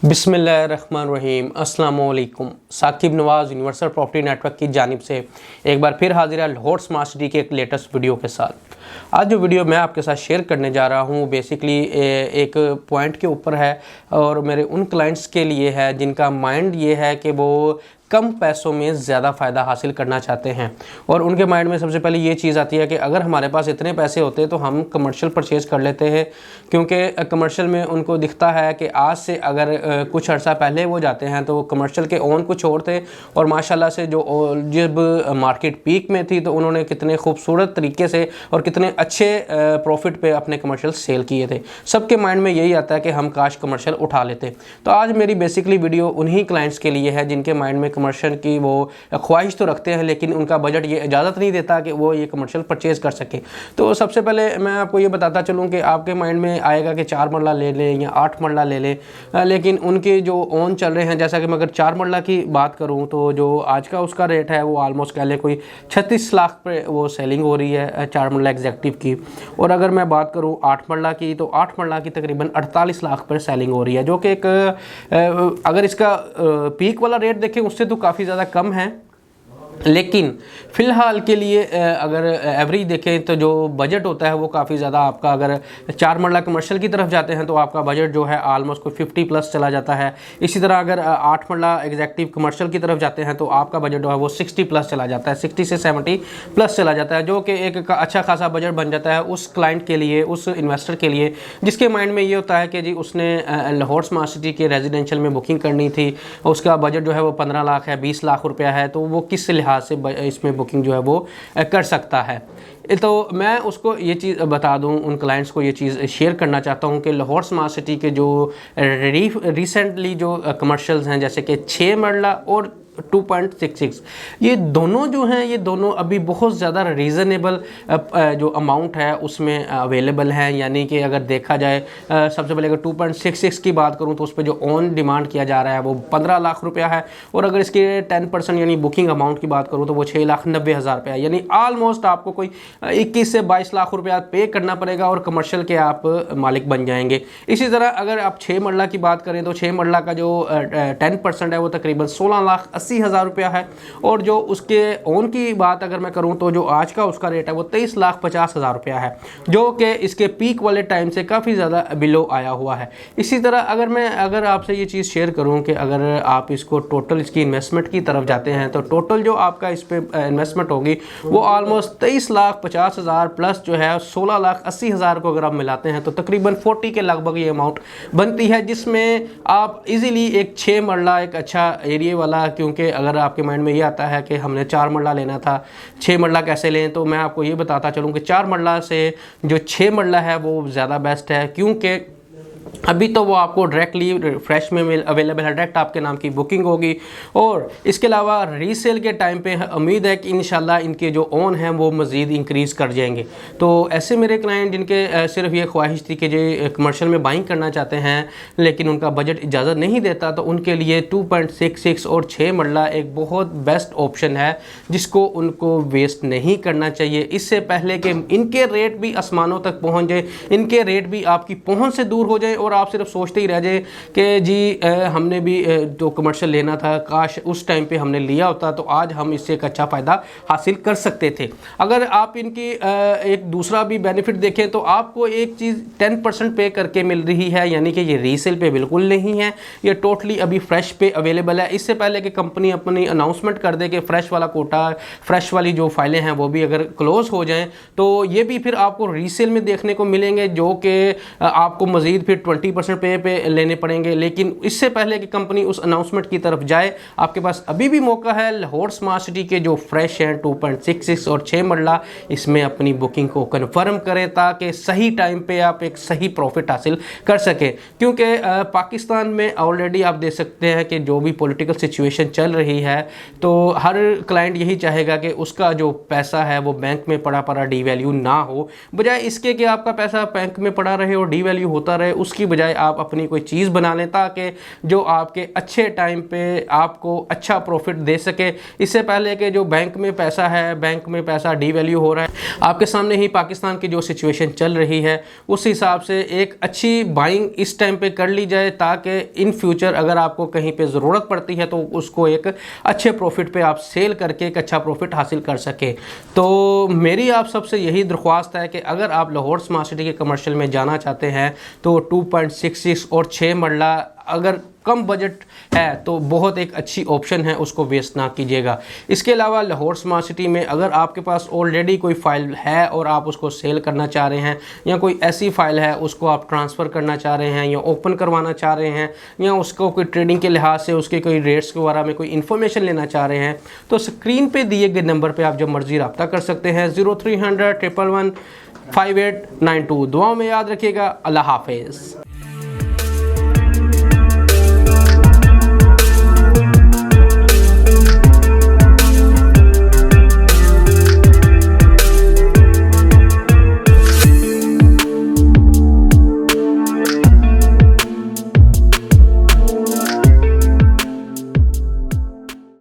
बिस्मिल्लाहिर्रहमानिर्रहीम अस्सलामुअलैकुम। साकिब नवाज़ universal property network की जानिब से एक बार फिर हाजिर है लाहौर स्मार्ट सिटी के एक लेटेस्ट वीडियो के साथ। आज जो वीडियो मैं आपके साथ शेयर करने जा रहा हूँ बेसिकली एक पॉइंट के ऊपर है और मेरे उन क्लाइंट्स के लिए है जिनका माइंड ये है कि वो कम पैसों में ज़्यादा फ़ायदा हासिल करना चाहते हैं। और उनके माइंड में सबसे पहले ये चीज़ आती है कि अगर हमारे पास इतने पैसे होते तो हम कमर्शियल परचेज़ कर लेते हैं, क्योंकि कमर्शियल में उनको दिखता है कि आज से अगर कुछ अर्सा पहले वो जाते हैं तो कमर्शियल के ओन कुछ और थे और माशाल्लाह से जो जब मार्केट पीक में थी तो उन्होंने कितने खूबसूरत तरीके से और कितने अच्छे प्रॉफिट पे अपने कमर्शियल सेल किए थे। सबके माइंड में यही आता है कि हम काश कमर्शियल उठा लेते। तो आज मेरी बेसिकली वीडियो उन्हीं क्लाइंट्स के लिए है जिनके माइंड में कमर्शियल की वो ख्वाहिश तो रखते हैं लेकिन उनका बजट ये इजाज़त नहीं देता कि वो ये कमर्शियल परचेज़ कर सके। तो सबसे पहले मैं आपको ये बताता चलूँ कि आपके माइंड में आएगा कि 4 मरला ले लें या 8 मरला ले लें, लेकिन उनके जो ओन चल रहे हैं, जैसा कि मैं अगर 4 मरला की बात करूँ तो जो आज का उसका रेट है वो ऑलमोस्ट कह लें कोई 36 लाख पे वो सेलिंग हो रही है 4 मरला एग्जेक्टिव की। और अगर मैं बात करूँ 8 मरला की तो 8 मरला की तकरीबन 48 लाख पर सेलिंग हो रही है, जो कि एक अगर इसका पीक वाला रेट देखें उससे तो काफ़ी ज़्यादा कम है। लेकिन फ़िलहाल के लिए अगर एवरेज देखें तो जो बजट होता है वो काफ़ी ज़्यादा आपका, अगर 4 मरला कमर्शियल की तरफ जाते हैं तो आपका बजट जो है आलमोस्ट कोई 50 प्लस चला जाता है। इसी तरह अगर 8 मरला एग्जेक्टिव कमर्शियल की तरफ जाते हैं तो आपका बजट जो है वो 60 प्लस चला जाता है, 60 से 70 प्लस चला जाता है, जो कि एक अच्छा खासा बजट बन जाता है उस क्लाइंट के लिए, उस इन्वेस्टर के लिए जिसके माइंड में ये होता है कि जी उसने लाहौर स्मार्ट सिटी के रेजिडेंशियल में बुकिंग करनी थी, उसका बजट जो है वो 15 लाख है, 20 लाख रुपया है, तो वो किस लिहाज से इसमें बुकिंग जो है वो कर सकता है। तो मैं उसको ये चीज़ बता दूं, उन क्लाइंट्स को ये चीज़ शेयर करना चाहता हूं कि लाहौर स्मार्ट सिटी के जो रिसेंटली जो कमर्शियल्स हैं जैसे कि 6 मरला और 2.66, ये दोनों जो हैं ये दोनों अभी बहुत ज़्यादा रीज़नेबल जो अमाउंट है उसमें अवेलेबल हैं। यानी कि अगर देखा जाए सबसे पहले अगर 2.66 की बात करूं तो उस पर जो ऑन डिमांड किया जा रहा है वो 15 लाख रुपया है, और अगर इसके 10% यानी बुकिंग अमाउंट की बात करूं तो वो 6,90,000 रुपया है। यानी आलमोस्ट आपको कोई 21 से 22 लाख रुपया पे करना पड़ेगा और कमर्शियल के आप मालिक बन जाएंगे। इसी तरह अगर आप 6 मरला की बात करें तो 6 मरला का जो 10% है वो तकरीबन 16,80,000 रुपया है, और जो उसके ओन की बात अगर मैं करूं तो जो आज का उसका रेट है वो 23,50,000 रुपया है, जो कि इसके पीक वाले टाइम से काफ़ी ज़्यादा बिलो आया हुआ है। इसी तरह अगर आपसे ये चीज़ शेयर करूं कि अगर आप इसको टोटल इसकी इन्वेस्टमेंट की तरफ जाते हैं तो टोटल जो आपका इस पर इन्वेस्टमेंट होगी वो ऑलमोस्ट 23,50,000 प्लस जो है 16,80,000 को अगर आप मिलाते हैं तो तकरीबन 40 के लगभग ये अमाउंट बनती है, जिसमें आप इजीली एक 6 मरला एक अच्छा एरिया वाला, क्योंकि अगर आपके माइंड में ये आता है कि हमने 4 मरला लेना था 6 मरला कैसे लें, तो मैं आपको ये बताता चलूँ कि 4 मरला से जो 6 मरला है वो ज़्यादा बेस्ट है, क्योंकि अभी तो वो आपको डायरेक्टली फ्रेश में अवेलेबल है, डायरेक्ट आपके नाम की बुकिंग होगी। और इसके अलावा रीसेल के टाइम पे उम्मीद है कि इंशाल्लाह इनके जो ओन हैं वो मज़ीद इंक्रीज़ कर जाएंगे। तो ऐसे मेरे क्लाइंट जिनके सिर्फ ये ख्वाहिश थी कि जो कमर्शियल में बाइंग करना चाहते हैं लेकिन उनका बजट इजाज़त नहीं देता, तो उनके लिए 2.66 और 6 मरला एक बहुत बेस्ट ऑप्शन है जिसको उनको वेस्ट नहीं करना चाहिए। इससे पहले कि इनके रेट भी आसमानों तक पहुँच जाए, इनके रेट भी आपकी पहुँच से दूर हो जाए और आप सिर्फ सोचते ही रह जाए कि जी हमने भी जो कमर्शियल लेना था काश उस टाइम पे हमने लिया होता तो आज हम इससे एक अच्छा फ़ायदा हासिल कर सकते थे। अगर आप इनकी एक दूसरा भी बेनिफिट देखें तो आपको एक चीज़ 10% पे करके मिल रही है, यानी कि ये रीसेल पे बिल्कुल नहीं है, ये टोटली अभी फ्रेश पे अवेलेबल है। इससे पहले कि कंपनी अपनी अनाउंसमेंट कर दे कि फ्रेश वाला कोटा, फ्रेश वाली जो फाइलें हैं वो भी अगर क्लोज़ हो जाएँ तो ये भी फिर आपको रीसेल में देखने को मिलेंगे, जो कि आपको मज़ीद फिर 20% पे लेने पड़ेंगे। लेकिन इससे पहले कि कंपनी उस अनाउंसमेंट की तरफ जाए आपके पास अभी भी मौका है लाहौर स्मार्ट सिटी के जो फ्रेश हैं 2.66 और 6 मरला, इसमें अपनी बुकिंग को कन्फर्म करें ताकि सही टाइम पे आप एक सही प्रॉफिट हासिल कर सकें। क्योंकि पाकिस्तान में ऑलरेडी आप देख सकते हैं कि जो भी पॉलिटिकल सिचुएशन चल रही है तो हर क्लाइंट यही चाहेगा कि उसका जो पैसा है वो बैंक में पड़ा डी वैल्यू ना हो, बजाय इसके कि आपका पैसा बैंक में पड़ा रहे और डी वैल्यू होता रहे। उसकी बजाय आप अपनी कोई चीज़ बना लें ताकि जो आपके अच्छे टाइम पे आपको अच्छा प्रॉफिट दे सके। इससे पहले कि जो बैंक में पैसा है, बैंक में पैसा डीवैल्यू हो रहा है, आपके सामने ही पाकिस्तान की जो सिचुएशन चल रही है उस हिसाब से एक अच्छी बाइंग इस टाइम पे कर ली जाए ताकि इन फ्यूचर अगर आपको कहीं पे ज़रूरत पड़ती है तो उसको एक अच्छे प्रॉफिट पे आप सेल करके एक अच्छा प्रॉफिट हासिल कर सके। तो मेरी आप सबसे यही दरख्वास्त है कि अगर आप लाहौर स्मार्ट सिटी के कमर्शियल में जाना चाहते हैं तो 2.66 और 6 मरला अगर कम बजट है तो बहुत एक अच्छी ऑप्शन है, उसको वेस्ट ना कीजिएगा। इसके अलावा लाहौर स्मार्ट सिटी में अगर आपके पास ऑलरेडी कोई फ़ाइल है और आप उसको सेल करना चाह रहे हैं या कोई ऐसी फ़ाइल है उसको आप ट्रांसफ़र करना चाह रहे हैं या ओपन करवाना चाह रहे हैं या उसको कोई ट्रेडिंग के लिहाज से उसके कोई रेट्स के बारे में कोई इन्फॉर्मेशन लेना चाह रहे हैं तो स्क्रीन पर दिए गए नंबर पर आप जब मर्ज़ी रब्ता कर सकते हैं। 0300 111 5892। दुआओं में याद रखिएगा। अल्लाह हाफिज़।